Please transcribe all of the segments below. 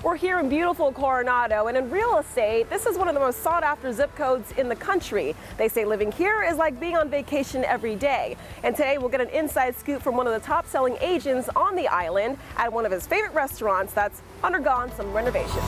We're here in beautiful Coronado, and in real estate, this is one of the most sought-after zip codes in the country. They say living here is like being on vacation every day. And today we'll get an inside scoop from one of the top-selling agents on the island at one of his favorite restaurants that's undergone some renovations.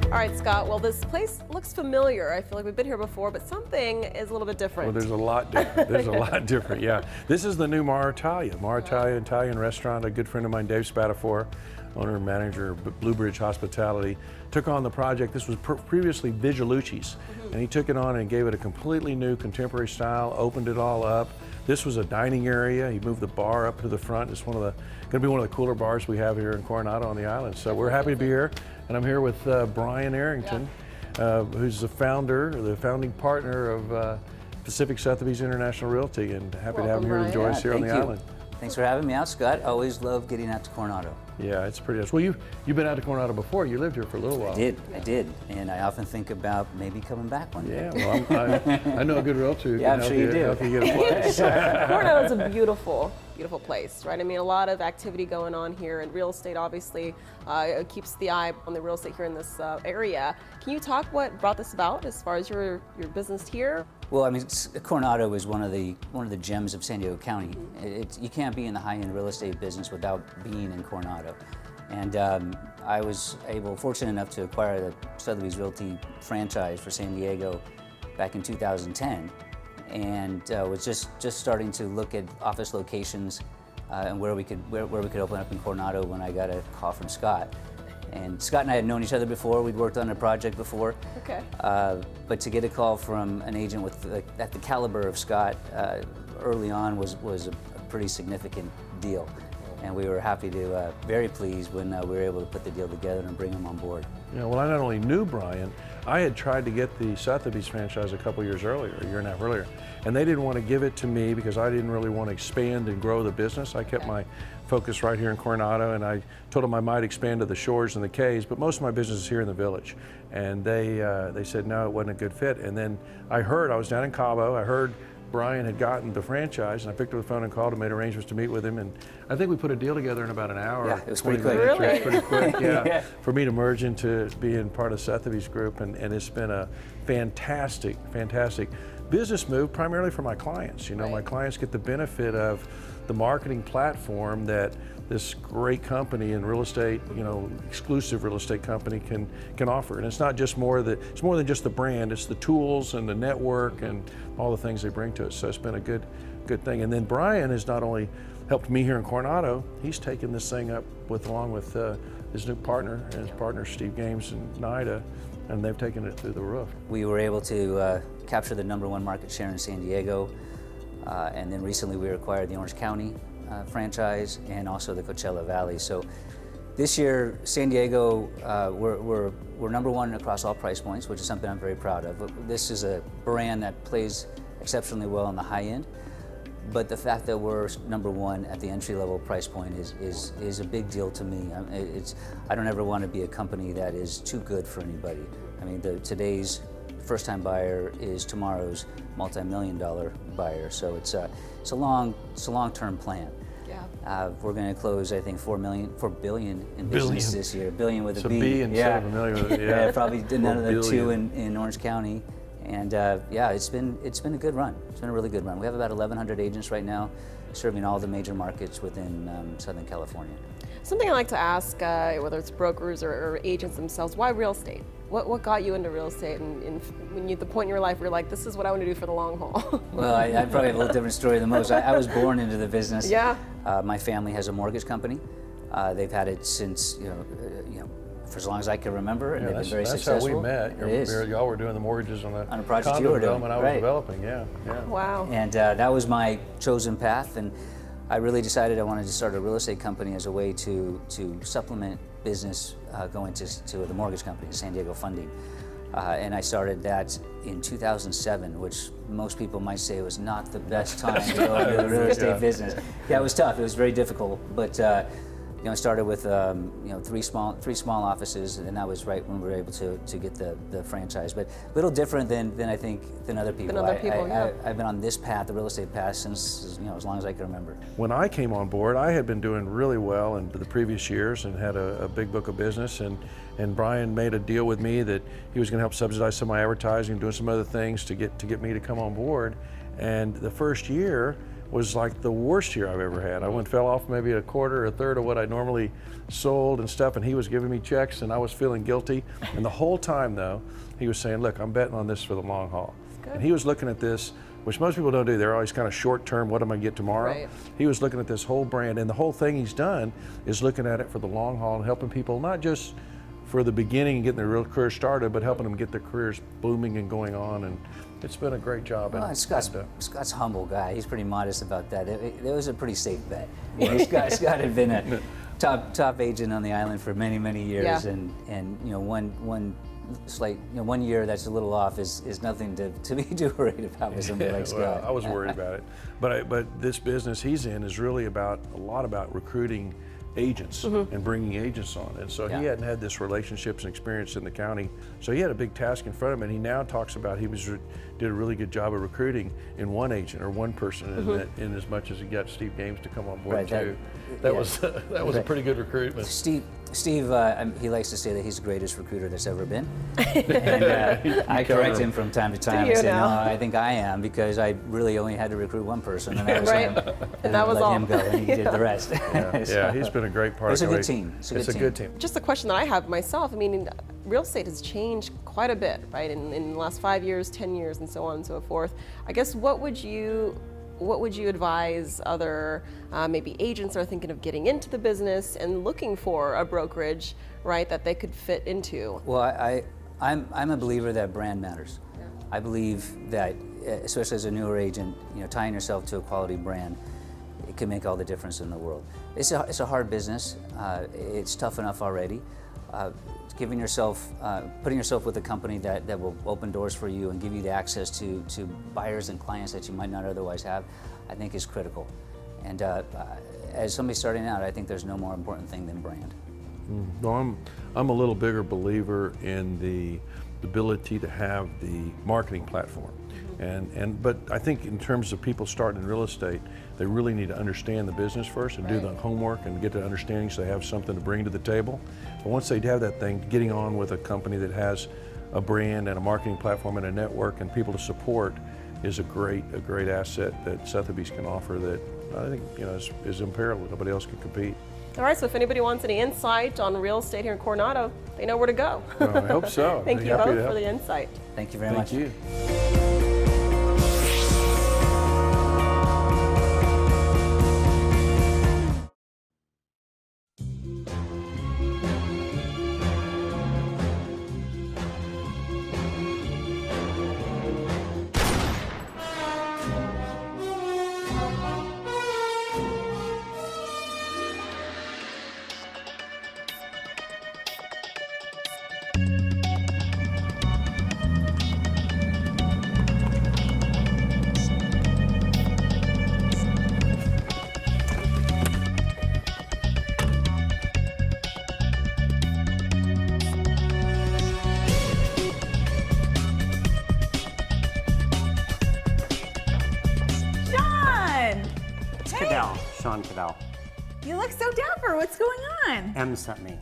All right, Scott, well, this place looks familiar. I feel like we've been here before, but something is a little bit different. Well, there's a lot different. There's a lot different, yeah. This is the new Mar Italia. Mar Italia Italian restaurant. A good friend of mine, Dave Spatafor, owner and manager of Blue Bridge Hospitality, took on the project. This was previously Vigilucci's, and he took it on and gave it a completely new contemporary style, opened it all up. This was a dining area. He moved the bar up to the front. It's going to be one of the cooler bars we have here in Coronado on the island. So we're happy to be here. And I'm here with Brian Arrington, who's the founding partner of Pacific Sotheby's International Realty, and happy to have him here to join us here on the island. Thanks for having me out, Scott. Always love getting out to Coronado. Yeah, it's pretty nice. Well, you've been out to Coronado before. You lived here for a little while. I did, and I often think about maybe coming back one day. Yeah, well, I know a good realtor who can I'm sure you do. help you get a place. Coronado's a beautiful place, right? I mean, a lot of activity going on here, and real estate obviously keeps the eye on the real estate here in this area. Can you talk what brought this about as far as your business here? Well, I mean, Coronado is one of the gems of San Diego County. You can't be in the high-end real estate business without being in Coronado. And I was fortunate enough to acquire the Sotheby's Realty franchise for San Diego back in 2010, and was just starting to look at office locations and where we could open up in Coronado when I got a call from Scott. And Scott and I had known each other before. We'd worked on a project before. Okay. But to get a call from an agent at the caliber of Scott early on was a pretty significant deal. And we were very pleased when we were able to put the deal together and bring him on board. Yeah, well, I not only knew Brian, I had tried to get the Sotheby's franchise a couple years earlier, a year and a half earlier, and they didn't want to give it to me because I didn't really want to expand and grow the business. I kept my focus right here in Coronado, and I told them I might expand to the shores and the Cays, but most of my business is here in the village. And they said no, it wasn't a good fit. And then I was down in Cabo, I heard Brian had gotten the franchise, and I picked up the phone and called and made arrangements to meet with him, and I think we put a deal together in about an hour. Yeah, it was pretty quick. Really? It was pretty quick, yeah. Yeah. For me to merge into being part of Sotheby's group, and it's been a fantastic business move, primarily for my clients. You know, my clients get the benefit of the marketing platform that this great company in real estate, exclusive real estate company can offer. And it's not just it's more than just the brand, it's the tools and the network and all the things they bring to us. So it's been a good thing. And then Brian has not only helped me here in Coronado, he's taken this thing up along with his new partner and his partner Steve Games and Nida, and they've taken it through the roof. We were able to capture the #1 market share in San Diego, and then recently we acquired the Orange County franchise and also the Coachella Valley. So this year, San Diego, we're #1 across all price points, which is something I'm very proud of. This is a brand that plays exceptionally well on the high end, but the fact that we're #1 at the entry-level price point is a big deal to me. I don't ever want to be a company that is too good for anybody. I mean, today's first-time buyer is tomorrow's multi-million-dollar buyer. So it's a long-term plan. Yeah. We're going to close, I think, $4 billion in business this year. Billion with a B. B instead of a million. Yeah, probably another 2 in Orange County. And it's been a good run. It's been a really good run. We have about 1,100 agents right now, serving all the major markets within Southern California. Something I like to ask, whether it's brokers or agents themselves, why real estate? What got you into real estate, and when you at the point in your life where you're like, this is what I want to do for the long haul? Well, I probably have a little different story than most. I was born into the business. Yeah. My family has a mortgage company. They've had it since for as long as I can remember, and they've been very successful. That's how we met. Y'all were doing the mortgages on a project you were doing. I was developing. Yeah. Wow. And that was my chosen path, and I really decided I wanted to start a real estate company as a way to supplement business going to the mortgage company, San Diego Funding. And I started that in 2007, which most people might say was not the best time to go into the real estate business. Yeah, it was tough. It was very difficult. But I started with three small offices, and that was right when we were able to get the franchise. But a little different than I think than other people. I've been on this path, the real estate path, since as long as I can remember. When I came on board, I had been doing really well in the previous years and had a big book of business, and Brian made a deal with me that he was going to help subsidize some of my advertising, doing some other things to get me to come on board. And the first year was like the worst year I've ever had. I fell off maybe a quarter or a third of what I normally sold and stuff, and he was giving me checks and I was feeling guilty. And the whole time though, he was saying, look, I'm betting on this for the long haul. And he was looking at this, which most people don't do. They're always kind of short term, what am I gonna get tomorrow? Right. He was looking at this whole brand, and the whole thing he's done is looking at it for the long haul and helping people, not just for the beginning and getting their real career started, but helping them get their careers booming and going on. And it's been a great job. Well, Scott's a humble guy. He's pretty modest about that. It was a pretty safe bet. Scott had been a top agent on the island for many years, and one year that's a little off is nothing to be too worried about with somebody like Scott. Well, I was worried about it, but this business he's in is really a lot about recruiting agents and bringing agents on, and so he hadn't had this relationships and experience in the county, so he had a big task in front of him. And he now talks about he did a really good job of recruiting in one agent or one person, in as much as he got Steve Games to come on board too. That was a pretty good recruitment. Steve, he likes to say that he's the greatest recruiter that's ever been. And I correct him from time to time. I say, no, I think I am, because I really only had to recruit one person, and that was him. And that was let all. him go, and he did the rest. Yeah, he's been a great part. It's a good team. It's a good team. Just the question that I have myself, I mean, real estate has changed quite a bit, right, in the last 5 years, 10 years, and so on and so forth. I guess what would you advise other maybe agents that are thinking of getting into the business and looking for a brokerage, right, that they could fit into? Well, I'm a believer that brand matters. Yeah. I believe that, especially as a newer agent, tying yourself to a quality brand, it can make all the difference in the world. It's a hard business. It's tough enough already. Putting yourself with a company that will open doors for you and give you the access to buyers and clients that you might not otherwise have, I think is critical. And as somebody starting out, I think there's no more important thing than brand. No, I'm a little bigger believer in the ability to have the marketing platform. But I think in terms of people starting in real estate, they really need to understand the business first and do the homework and get to understanding so they have something to bring to the table. But once they have that thing, getting on with a company that has a brand and a marketing platform and a network and people to support is a great asset that Sotheby's can offer that I think is unparalleled. Nobody else can compete. All right, so if anybody wants any insight on real estate here in Coronado, they know where to go. Well, I hope so. Thank you both for the insight. Thank you very much. Thank you. Caddell, Sean Caddell. You look so dapper. What's going on? M sent me.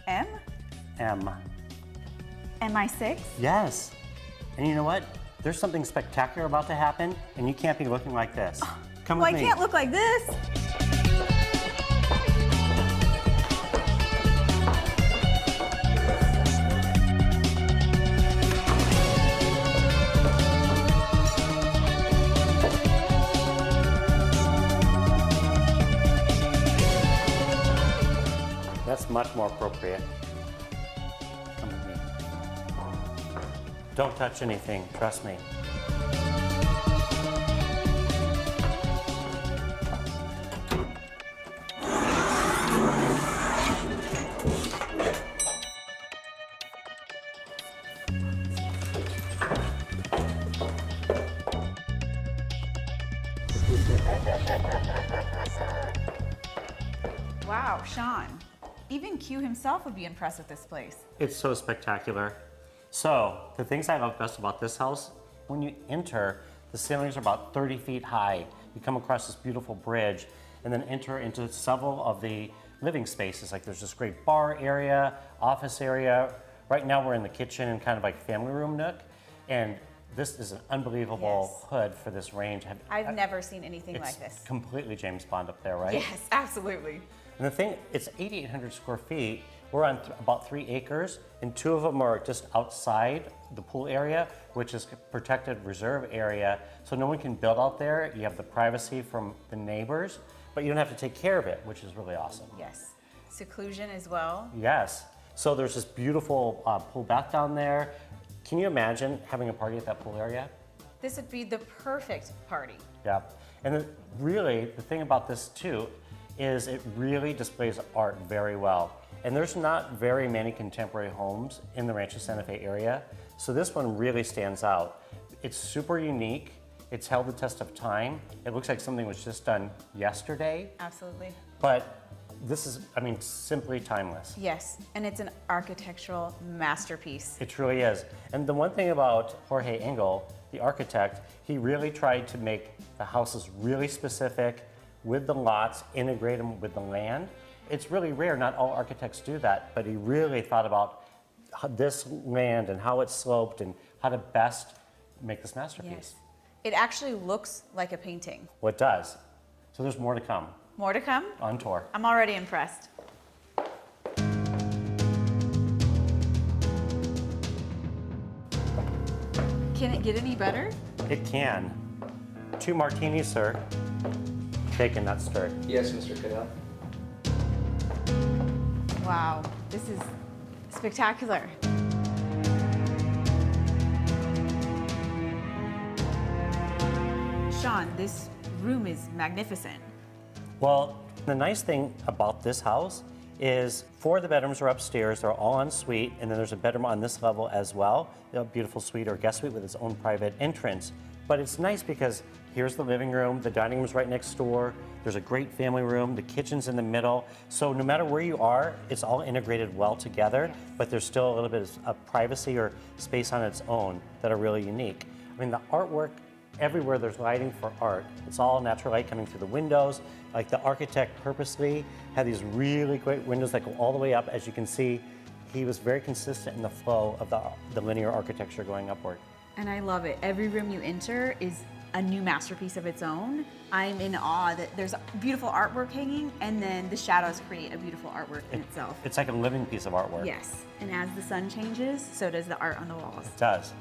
M? M. MI6? Yes. And you know what? There's something spectacular about to happen, and you can't be looking like this. Come with me. Well, I can't look like this. That's much more appropriate. Come with me. Don't touch anything, trust me. Wow, Sean. Even Q himself would be impressed with this place. It's so spectacular. So, the things I love best about this house, when you enter, the ceilings are about 30 feet high. You come across this beautiful bridge and then enter into several of the living spaces. Like there's this great bar area, office area. Right now we're in the kitchen and kind of like family room nook. And this is an unbelievable hood for this range. I've never seen anything It's like this. completely James Bond up there, right? Yes, absolutely. And the thing, it's 8,800 square feet. We're on about 3 acres, and 2 of them are just outside the pool area, which is a protected reserve area. So no one can build out there. You have the privacy from the neighbors, but you don't have to take care of it, which is really awesome. Yes. Seclusion as well. Yes. So there's this beautiful pool bath down there. Can you imagine having a party at that pool area? This would be the perfect party. Yeah. And then really, the thing about this too is it really displays art very well. And there's not very many contemporary homes in the Rancho Santa Fe area, so this one really stands out. It's super unique. It's held the test of time. It looks like something was just done yesterday, Absolutely. but this is, I mean, simply timeless. Yes, and it's an architectural masterpiece. It truly is. And the one thing about Jorge Engel, the architect, he really tried to make the houses really specific with the lots, integrate them with the land. It's really rare, not all architects do that, but he really thought about this land and how it's sloped and how to best make this masterpiece. Yes. It actually looks like a painting. Well, it does. So there's more to come More to come? on tour. I'm already impressed. Can it get any better? It can. 2 martinis, sir. Shaken, not stirred. Yes, Mr. Caddell. Wow, this is spectacular. Sean, this room is magnificent. Well, the nice thing about this house is 4 of the bedrooms are upstairs. They're all en suite, and then there's a bedroom on this level as well. A beautiful suite or guest suite with its own private entrance. But it's nice because here's the living room, the dining room's right next door. There's a great family room, the kitchen's in the middle. So no matter where you are, it's all integrated well together, but there's still a little bit of privacy or space on its own that are really unique. I mean, the artwork, everywhere there's lighting for art. It's all natural light coming through the windows. Like the architect purposely had these really great windows that go all the way up. As you can see, he was very consistent in the flow of the linear architecture going upward. And I love it. Every room you enter is a new masterpiece of its own. I'm in awe that there's beautiful artwork hanging, and then the shadows create a beautiful artwork in itself. It's like a living piece of artwork. Yes, and as the sun changes, so does the art on the walls. It does.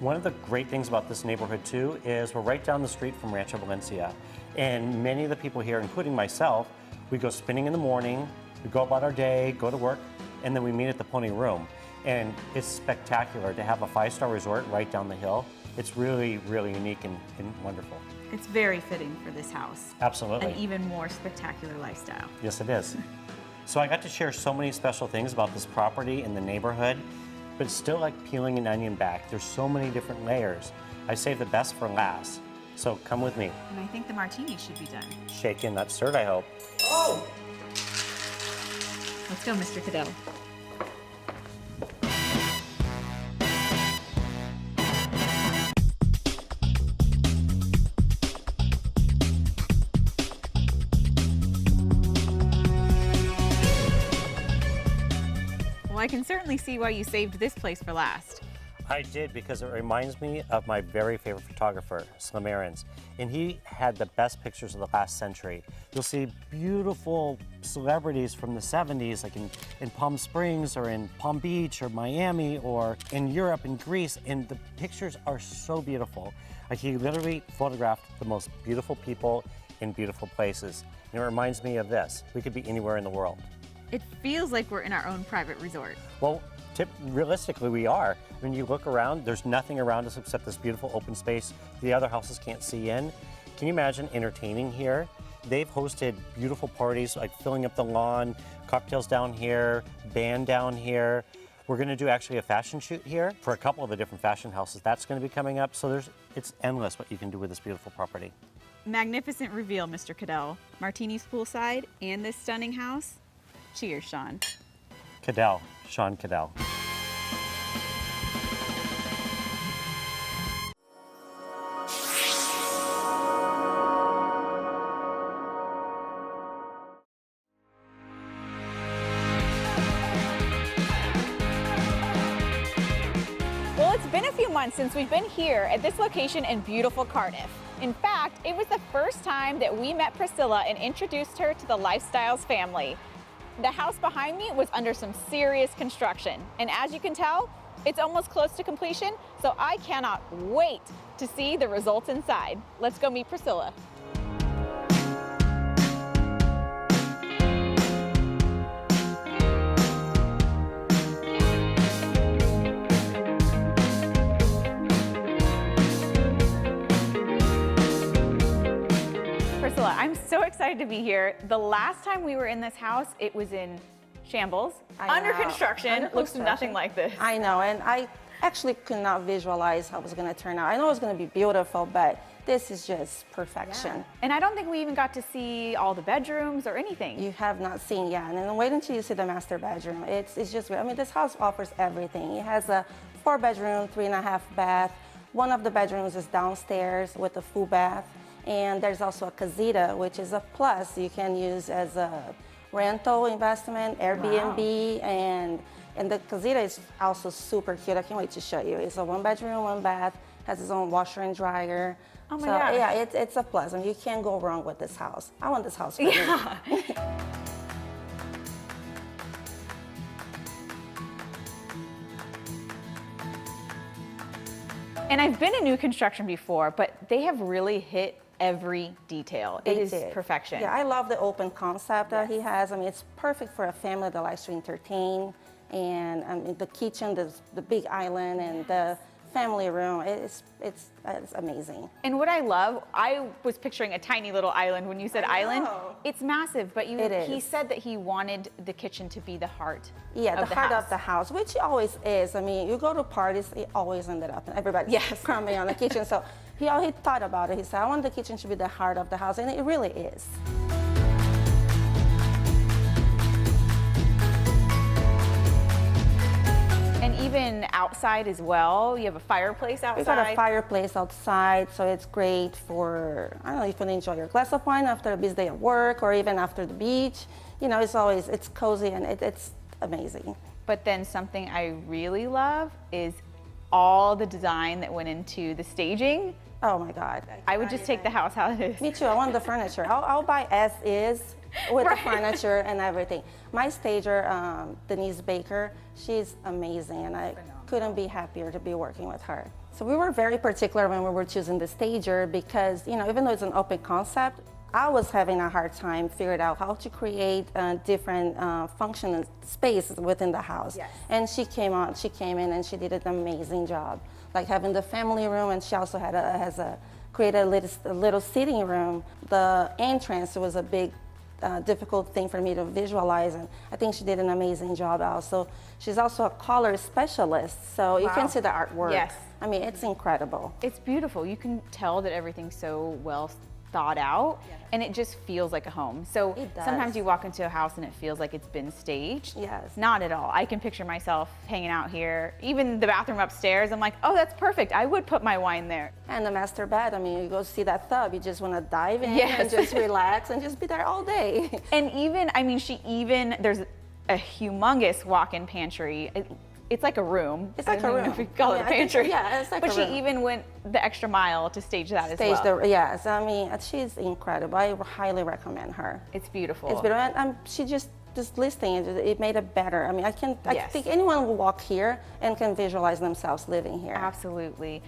One of the great things about this neighborhood too is we're right down the street from Rancho Valencia. And many of the people here, including myself, we go spinning in the morning, we go about our day, go to work, and then we meet at the Pony Room. And it's spectacular to have a 5-star resort right down the hill. It's really, really unique and wonderful. It's very fitting for this house. Absolutely. An even more spectacular lifestyle. Yes, it is. So I got to share so many special things about this property and the neighborhood, but it's still like peeling an onion back. There's so many different layers. I saved the best for last. So come with me. And I think the martini should be done. Shaken, not stirred, I hope. Oh! Let's go, Mr. Caddell. Well, I can certainly see why you saved this place for last. I did because it reminds me of my very favorite photographer, Slim Aarons. And he had the best pictures of the last century. You'll see beautiful celebrities from the 70s, like in Palm Springs or in Palm Beach or Miami or in Europe and Greece. And the pictures are so beautiful. Like he literally photographed the most beautiful people in beautiful places. And it reminds me of this. We could be anywhere in the world. It feels like we're in our own private resort. Well, realistically, we are. When you look around, there's nothing around us except this beautiful open space the other houses can't see in. Can you imagine entertaining here? They've hosted beautiful parties, like filling up the lawn, cocktails down here, band down here. We're going to do actually a fashion shoot here for a couple of the different fashion houses. That's going to be coming up. So it's endless what you can do with this beautiful property. Magnificent reveal, Mr. Caddell. Martini's poolside and this stunning house. Cheers, Sean. Caddell, Sean Caddell. Well, it's been a few months since we've been here at this location in beautiful Cardiff. In fact, it was the first time that we met Priscilla and introduced her to the Lifestyles family. The house behind me was under some serious construction, and as you can tell, it's almost close to completion, so I cannot wait to see the results inside. Let's go meet Priscilla. Priscilla, I'm so excited to be here. The last time we were in this house, it was in shambles, under construction. Looks nothing like this. I know, and I actually could not visualize how it was going to turn out. I know it was going to be beautiful, but this is just perfection. Yeah. And I don't think we even got to see all the bedrooms or anything. You have not seen yet, and then wait until you see the master bedroom. It's just great. I mean, this house offers everything. It has a 4-bedroom, 3.5 bath. One of the bedrooms is downstairs with a full bath. And there's also a casita, which is a plus you can use as a rental investment, Airbnb, and the casita is also super cute. I can't wait to show you. It's a 1-bedroom, 1 bath, has its own washer and dryer. Oh my so, gosh. yeah, it's a plus. I mean, you can't go wrong with this house. I want this house for me. And I've been in new construction before, but they have really hit every detail. It is perfection. Yeah, I love the open concept that he has. I mean, it's perfect for a family that likes to entertain. And I mean, the kitchen, the big island, and the family room, it's amazing. And what I love, I was picturing a tiny little island when you said island. It's massive, but he said that he wanted the kitchen to be the heart. Yeah, of the heart of the house, which it always is. I mean, you go to parties, it always ended up, everybody's crumbing on the kitchen. So he thought about it. He said, I want the kitchen to be the heart of the house, and it really is. And even outside as well, you have a fireplace outside. We've got a fireplace outside, so it's great for, I don't know, if you enjoy your glass of wine after a busy day at work or even after the beach. You know, it's cozy and it's amazing. But then something I really love is all the design that went into the staging. Oh my God. I would just take the house how it is. Me too, I want the furniture. I'll buy as is with the furniture and everything. My stager, Denise Baker, she's amazing, and I couldn't be happier to be working with her. So we were very particular when we were choosing the stager because, you know, even though it's an open concept, I was having a hard time figuring out how to create different functional spaces within the house. Yes. And she came in and she did an amazing job. Like having the family room, and she also created a little sitting room. The entrance was a big difficult thing for me to visualize, and I think she did an amazing job also. She's also a color specialist, so you can see the artwork. Yes. I mean, it's incredible. It's beautiful. You can tell that everything's so well thought out, and it just feels like a home. So sometimes you walk into a house and it feels like it's been staged. Yes. Not at all. I can picture myself hanging out here. Even the bathroom upstairs, I'm like, oh, that's perfect. I would put my wine there. And the master bed, I mean, you go see that tub, you just want to dive in and just relax and just be there all day. And even, I mean, there's a humongous walk-in pantry. It's like a room. It's like a room. I don't know if we call it a pantry. Yeah, it's like a room. But she even went the extra mile to stage that as well. Yes, I mean, she's incredible. I highly recommend her. It's beautiful. It's beautiful, and she just listing it made it better. I mean, I think anyone will walk here and can visualize themselves living here. Absolutely.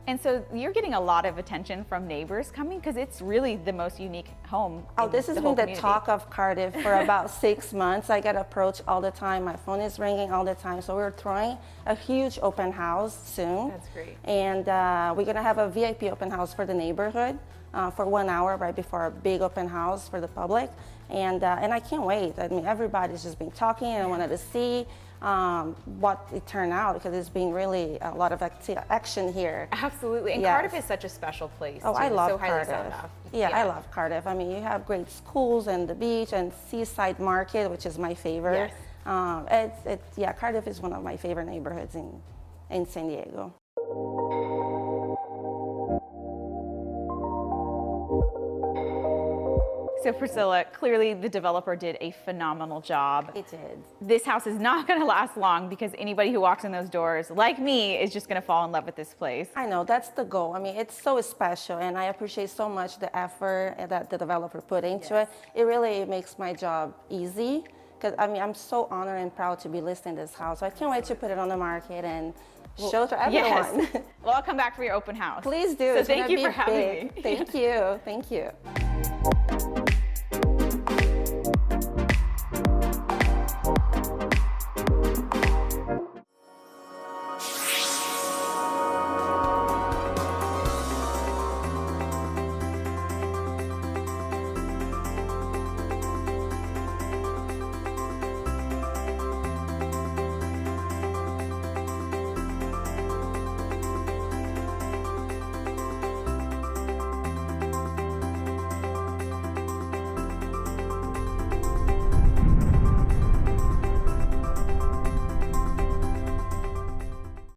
And so you're getting a lot of attention from neighbors coming because it's really the most unique home. Oh, this has been the talk of Cardiff for about 6 months. I get approached all the time. My phone is ringing all the time. So we're throwing a huge open house soon. That's great. And we're going to have a VIP open house for the neighborhood for 1 hour right before a big open house for the public. And I can't wait. I mean, everybody's just been talking and wanted to see. what it turned out, because it's been really a lot of action here. Absolutely, and Yes. Cardiff is such a special place. Oh, too. I love so highly sought Cardiff. after. Yeah, I love Cardiff. I mean, you have great schools and the beach and Seaside Market, which is my favorite. Yes. Yeah, Cardiff is one of my favorite neighborhoods in San Diego. So Priscilla, clearly the developer did a phenomenal job. It did. This house is not going to last long because anybody who walks in those doors, like me, is just going to fall in love with this place. I know, that's the goal. I mean, it's so special, and I appreciate so much the effort that the developer put into it. It really makes my job easy, because I mean, I'm so honored and proud to be listing this house. So I can't wait to put it on the market and show to everyone. Yes. Well, I'll come back for your open house. Please do. So It's thank gonna you be for having big. me. Thank you. Thank you.